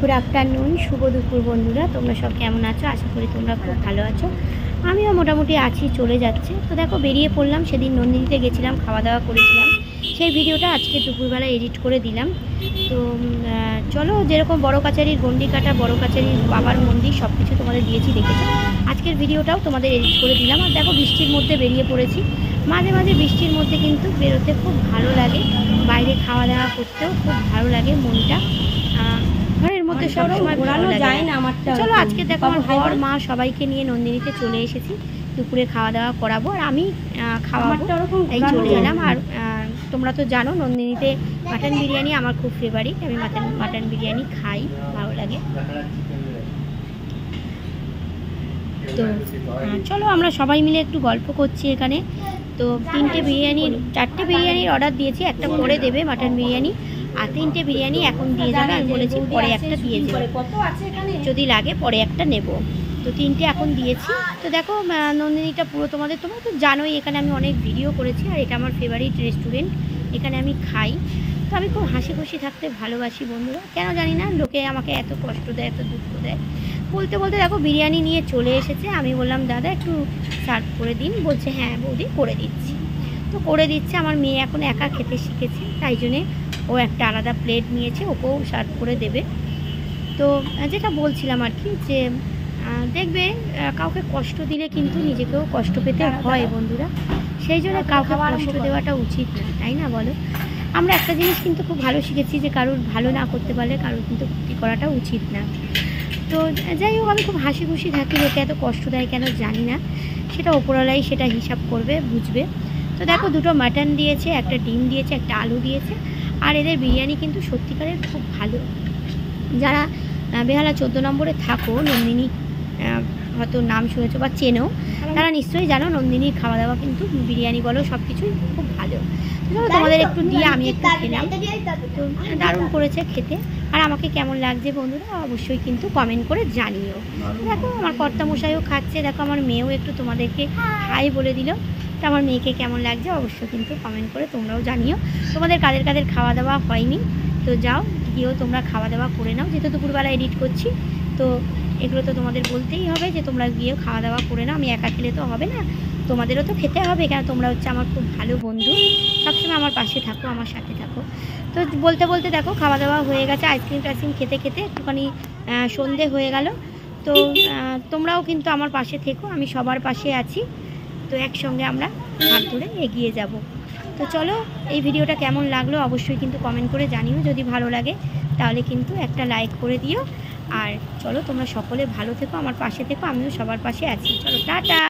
Good afternoon शुभ दुपुर बंधुरा तुम्हारा सब केमन आछो आशा करी तुम्हारा खूब भालो आछो आमिও मोटामुटी आछि चले जाच्छे। तो देखो बेरिये पड़लाम सेदिन नंदिनीते गेছিলাম खावा दावा करेছিলাম সেই ভিডিওটা আজকে দুপুরবেলা এডিট করে দিলাম। তো চলো যেরকম বড় কাচারির গন্ডি কাটা বড় কাচারির বাবার মন্দির সব কিছু তোমাদের দিয়েছি দেখেছো। আজকের ভিডিওটাও তোমাদের এডিট করে দিলাম। আর দেখো বৃষ্টির মধ্যে বেরিয়ে পড়েছি। মাঝে মাঝে বৃষ্টির মধ্যে কিন্তু বেরোতে খুব ভালো লাগে, বাইরে খাওয়া দাওয়া করতেও খুব ভালো লাগে, মনটা ঘরের মধ্যে সব সময় ঘোরানো যায় না আমারটা। চলো আজকে দেখো আমার বর মা সবাইকে নিয়ে নন্দিনীতে চলে এসেছি, দুপুরে খাওয়া দাওয়া করাবো আর আমি খাওয়াবো, তাই চলে এলাম। আর তোমরা তো জানো নন্দিনীতে মাটন বিরিয়ানি আমার খুব ফেভারিট, আমি মাটন বিরিয়ানি খাই, ভালো লাগে। তো চলো আমরা সবাই মিলে একটু গল্প করছি এখানে। তো চারটে বিরিয়ানির অর্ডার দিয়েছি, একটা পরে দেবে মাটন বিরিয়ানি আর 3টে বিরিয়ানি এখন দিয়ে যাবে। আমি বলেছি পরে একটা দিয়ে যাবে, যদি লাগে পরে একটা নেব। তো 3টে এখন দিয়েছি। তো দেখো নন্দিনীটা পুরো তোমরা তো জানোই এখানে আমি অনেক ভিডিও করেছি আর এটা আমার ফেভারিট রেস্টুরেন্ট, এখানে আমি খাই। তো আমি খুব হাসি খুশি থাকতে ভালোবাসি বন্ধুরা, কেন জানি না লোকে আমাকে এত কষ্ট দেয় এত দুঃখ দেয়। বলতে বলতে দেখো বিরিয়ানি নিয়ে চলে এসেছে। আমি বললাম দাদা একটু সার্ভ করে দিন, বলছে হ্যাঁ বৌদি করে দিচ্ছি। তো করে দিচ্ছে। আমার মেয়ে এখন একা খেতে শিখেছে, তাই জন্যে ও একটা আলাদা প্লেট নিয়েছে, ওকেও সার্ভ করে দেবে। তো যেটা বলছিলাম আর কি, যে দেখবে কাউকে কষ্ট দিলে কিন্তু নিজেকেও কষ্ট পেতে হয় বন্ধুরা, সেই জন্য কাউকে কষ্ট দেওয়াটা উচিত না, তাই না বলো? আমরা একটা জিনিস কিন্তু খুব ভালো শিখেছি যে কারোর ভালো না করতে পারলে কারোর কিন্তু ক্ষতি করাটা উচিত না। তো যাই হোক আমি খুব হাসি খুশি থাকি, লোকে এত কষ্ট দেয় কেন জানি না, সেটা ওপরওয়ালাই সেটা হিসাব করবে বুঝবে। তো দেখো দুটো মাটন দিয়েছে, একটা ডিম দিয়েছে, একটা আলু দিয়েছে। আর এদের বিরিয়ানি কিন্তু সত্যিকারের খুব ভালো। যারা বেহালা 14 নম্বরে থাকো, নন্দিনী হয়তো নাম শুনেছো বা চেনো, তারা নিশ্চয়ই জানো নন্দিনীর খাওয়া দাওয়া কিন্তু বিরিয়ানি বলো সব কিছুই খুব ভালো। তো তোমাদের একটু দিয়ে আমি একটু খেলাম, তো দারুণ করেছে খেতে। আর আমাকে কেমন লাগছে বন্ধুরা অবশ্যই কিন্তু কমেন্ট করে জানিও। দেখো আমার কর্তামশাইও খাচ্ছে, দেখো আমার মেয়েও একটু তোমাদেরকে হাই বলে দিল। তো আমার মেয়েকে কেমন লাগছে অবশ্যই কিন্তু কমেন্ট করে তোমরাও জানিও। তোমাদের কাদের কাদের খাওয়া দাওয়া হয়নি তো যাও গিয়েও তোমরা খাওয়া দাওয়া করে নাও, যেহেতু দুপুরবেলা এডিট করছি তো এগুলো তো তোমাদের বলতেই হবে যে তোমরা গিয়েও খাওয়া দাওয়া করে নাও। আমি একা খেলে তো হবে না, তোমাদেরও তো খেতে হবে, কেন তোমরা হচ্ছে আমার খুব ভালো বন্ধু, সবসময় আমার পাশে থাকো, আমার সাথে থাকো। তো বলতে বলতে দেখো খাওয়া দাওয়া হয়ে গেছে, আইসক্রিম টাইসক্রিম খেতে খেতে একটুখানি সন্ধে হয়ে গেল। তো তোমরাও কিন্তু আমার পাশে থেকো, আমি সবার পাশে আছি। তো একসঙ্গে আমরা হাত ধরে এগিয়ে যাব। তো চলো এই ভিডিওটা কেমন লাগলো অবশ্যই কিন্তু কমেন্ট করে জানিও, যদি ভালো লাগে তাহলে কিন্তু একটা লাইক করে দিও। আর চলো তোমরা সকলে ভালো থেকো, আমার পাশে থেকো, আমিও সবার পাশে আছি। চলো টাটা।